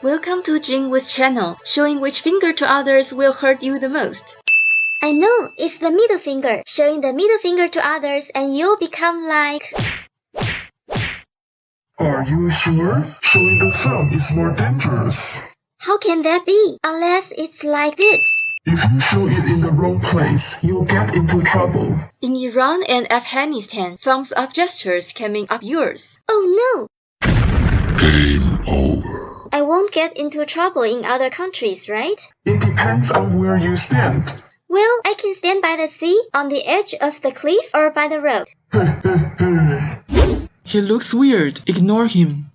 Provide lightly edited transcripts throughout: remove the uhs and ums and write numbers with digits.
Welcome to Jingwood's channel, showing which finger to others will hurt you the most. I know, it's the middle finger. Showing the middle finger to others and you'll become like... Are you sure? Showing the thumb is more dangerous. How can that be? Unless it's like this. If you show it in the wrong place, you'll get into trouble. In Iran and Afghanistan, thumbs up gestures can mean up yours. Oh no! Game over. I won't get into trouble in other countries, right? It depends on where you stand. Well, I can stand by the sea, on the edge of the cliff, or by the road. He looks weird. Ignore him.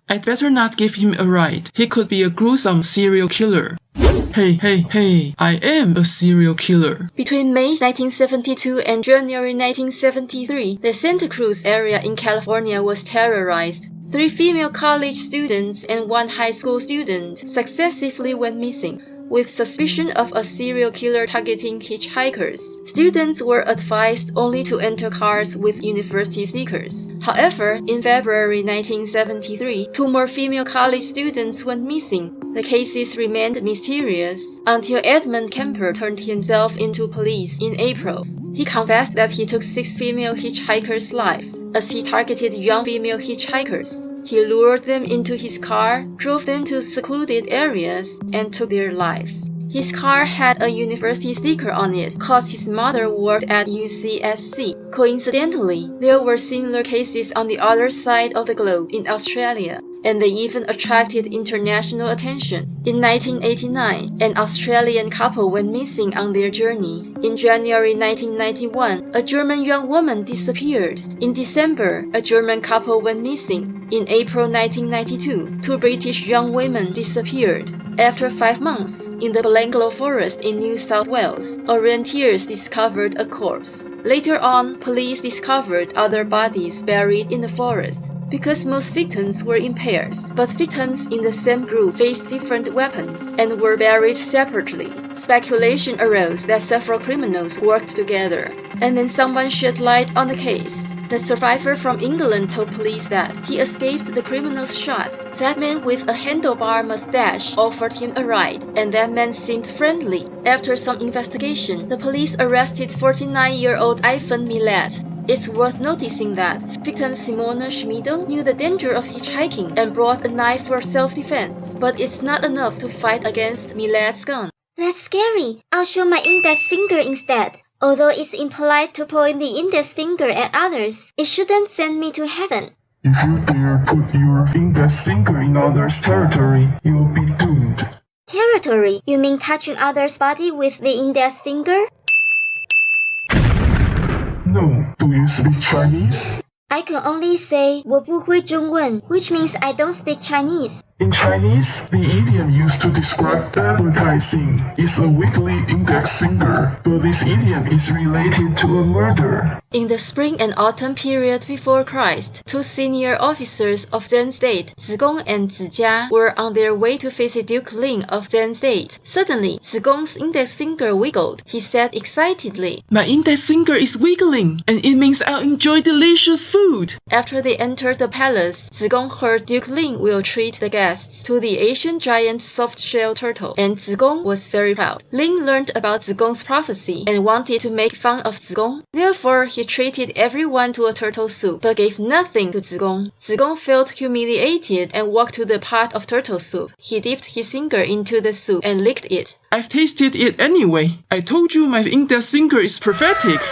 I'd better not give him a ride. He could be a gruesome serial killer. Hey, I am a serial killer. Between May 1972 and January 1973, the Santa Cruz area in California was terrorized. 3 female college students and 1 high school student successively went missing, with suspicion of a serial killer targeting hitchhikers. Students were advised only to enter cars with university stickers. However, in February 1973, 2 more female college students went missing. The cases remained mysterious until Edmund Kemper turned himself into police in April. He confessed that he took 6 female hitchhikers' lives, as he targeted young female hitchhikers. He lured them into his car, drove them to secluded areas, and took their lives. His car had a university sticker on it, cause his mother worked at UCSC. Coincidentally, there were similar cases on the other side of the globe in Australia, and they even attracted international attention. In 1989, an Australian couple went missing on their journey. In January 1991, a German young woman disappeared. In December, a German couple went missing. In April 1992, 2 British young women disappeared. After 5 months, in the Belanglo forest in New South Wales, orienteers discovered a corpse. Later on, police discovered other bodies buried in the forest. Because most victims were in pairs, but victims in the same group faced different weapons and were buried separately, speculation arose that several criminals worked together. And then someone shed light on the case. The survivor from England told police that he escaped the criminal's shot. That man with a handlebar mustache offered him a ride, and that man seemed friendly. After some investigation, the police arrested 49-year-old Ivan Milet. It's worth noticing that victim Simona Schmidl knew the danger of hitchhiking and brought a knife for self-defense, but it's not enough to fight against Milet's gun. That's scary. I'll show my index finger instead. Although it's impolite to point the index finger at others, it shouldn't send me to heaven. If you dare put your index finger in others' territory, you'll be doomed. Territory? You mean touching others' body with the index finger? No. Do you speak Chinese? I can only say 我不会中文, which means I don't speak Chinese. In Chinese, the idiom used to describe advertising is a wiggly index finger, but this idiom is related to a murder. In the spring and autumn period before Christ, 2 senior officers of then state, Zigong and Zijia, were on their way to visit Duke Ling of then state. Suddenly, Zigong's index finger wiggled. He said excitedly, My index finger is wiggling, and it means I'll enjoy delicious food. After they entered the palace, Zigong heard Duke Ling will treat the guests to the Asian giant soft-shell turtle, and Zigong was very proud. Ling learned about Zigong's prophecy and wanted to make fun of Zigong. Therefore, he treated everyone to a turtle soup, but gave nothing to Zigong. Zigong felt humiliated and walked to the pot of turtle soup. He dipped his finger into the soup and licked it. I've tasted it anyway. I told you my index finger is prophetic.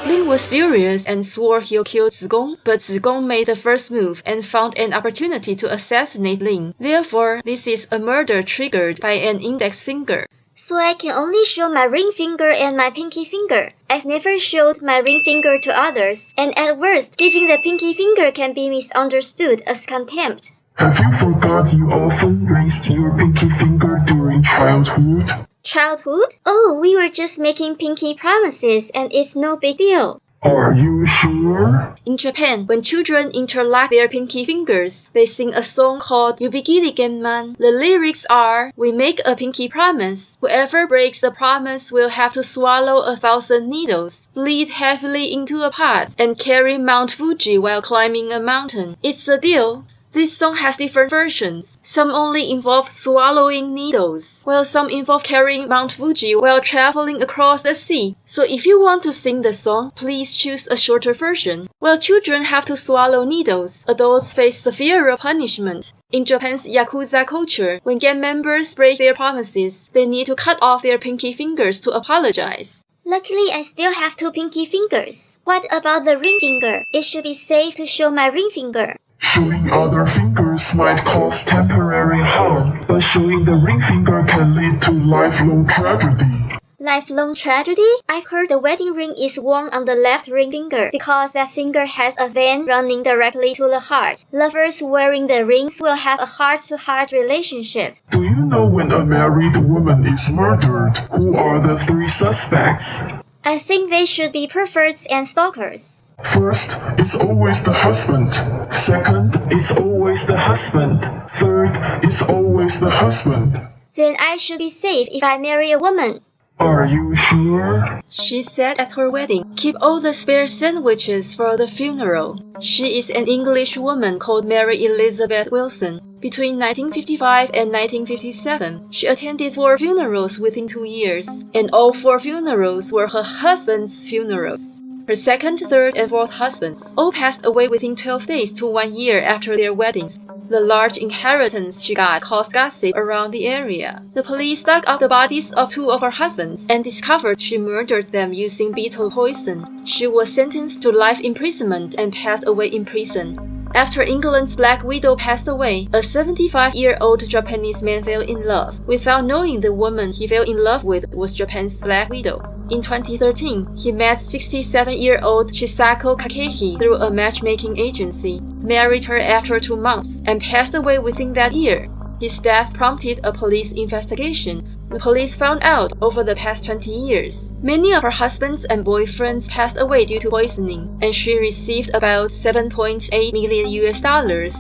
Ling was furious and swore he'll kill Zigong, but Zigong made the first move and found an opportunity to assassinate Ling. Therefore, this is a murder triggered by an index finger. So I can only show my ring finger and my pinky finger. I've never showed my ring finger to others, and at worst, giving the pinky finger can be misunderstood as contempt. Have you forgot you often raised your pinky finger during childhood? Childhood? Oh, we were just making pinky promises and it's no big deal. Are you sure? In Japan, when children interlock their pinky fingers, they sing a song called Yubigiri Genman. The lyrics are, we make a pinky promise. Whoever breaks the promise will have to swallow 1,000 needles, bleed heavily into a pot, and carry Mount Fuji while climbing a mountain. It's a deal. This song has different versions. Some only involve swallowing needles, while some involve carrying Mount Fuji while traveling across the sea. So if you want to sing the song, please choose a shorter version. While children have to swallow needles, adults face severer punishment. In Japan's Yakuza culture, when gang members break their promises, they need to cut off their pinky fingers to apologize. Luckily, I still have 2 pinky fingers. What about the ring finger? It should be safe to show my ring finger. Showing other fingers might cause temporary harm, but showing the ring finger can lead to lifelong tragedy. Lifelong tragedy? I've heard the wedding ring is worn on the left ring finger because that finger has a vein running directly to the heart. Lovers wearing the rings will have a heart-to-heart relationship. Do you know when a married woman is murdered, who are the 3 suspects? I think they should be perverts and stalkers. First, it's always the husband. Second, it's always the husband. Third, it's always the husband. Then I should be safe if I marry a woman. Are you sure? She said at her wedding, keep all the spare sandwiches for the funeral. She is an English woman called Mary Elizabeth Wilson. Between 1955 and 1957, she attended 4 funerals within 2 years, and all 4 funerals were her husband's funerals. Her second, third, and fourth husbands all passed away within 12 days to 1 year after their weddings. The large inheritance she got caused gossip around the area. The police dug up the bodies of 2 of her husbands and discovered she murdered them using beetle poison. She was sentenced to life imprisonment and passed away in prison. After England's Black Widow passed away, a 75-year-old Japanese man fell in love, without knowing the woman he fell in love with was Japan's Black Widow. In 2013, he met 67-year-old Chisako Kakehi through a matchmaking agency, married her after 2 months, and passed away within that year. His death prompted a police investigation. The police found out over the past 20 years, many of her husbands and boyfriends passed away due to poisoning, and she received about $7.8 million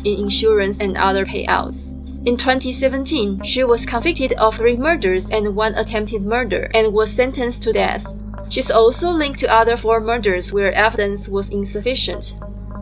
in insurance and other payouts. In 2017, she was convicted of 3 murders and 1 attempted murder and was sentenced to death. She's also linked to other 4 murders where evidence was insufficient.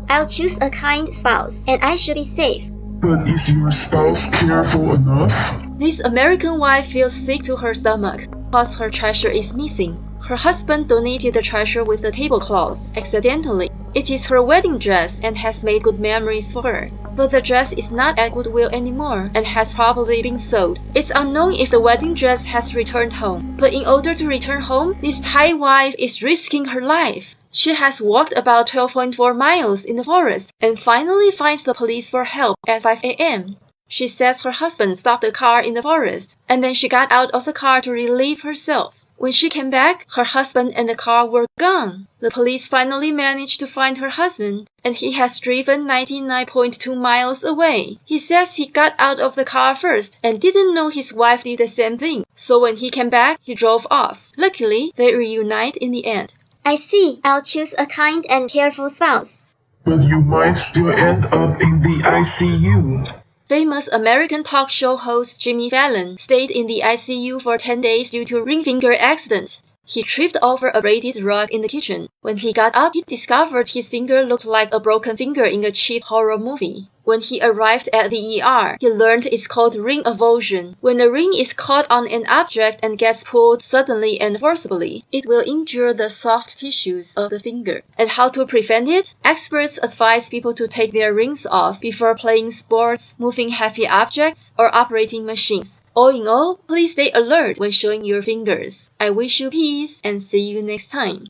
I'll choose a kind spouse, and I should be safe. But is your spouse careful enough? This American wife feels sick to her stomach because her treasure is missing. Her husband donated the treasure with the tablecloths accidentally. It is her wedding dress and has made good memories for her. But the dress is not at Goodwill anymore and has probably been sold. It's unknown if the wedding dress has returned home. But in order to return home, this Thai wife is risking her life. She has walked about 12.4 miles in the forest and finally finds the police for help at 5 a.m. She says her husband stopped the car in the forest, and then she got out of the car to relieve herself. When she came back, her husband and the car were gone. The police finally managed to find her husband, and he has driven 99.2 miles away. He says he got out of the car first and didn't know his wife did the same thing. So when he came back, he drove off. Luckily, they reunite in the end. I see. I'll choose a kind and careful spouse. But you might still end up in the ICU. Famous American talk show host Jimmy Fallon stayed in the ICU for 10 days due to ring finger accident. He tripped over a braided rug in the kitchen. When he got up, he discovered his finger looked like a broken finger in a cheap horror movie. When he arrived at the ER, he learned it's called ring avulsion. When a ring is caught on an object and gets pulled suddenly and forcibly, it will injure the soft tissues of the finger. And how to prevent it? Experts advise people to take their rings off before playing sports, moving heavy objects, or operating machines. All in all, please stay alert when showing your fingers. I wish you peace and see you next time.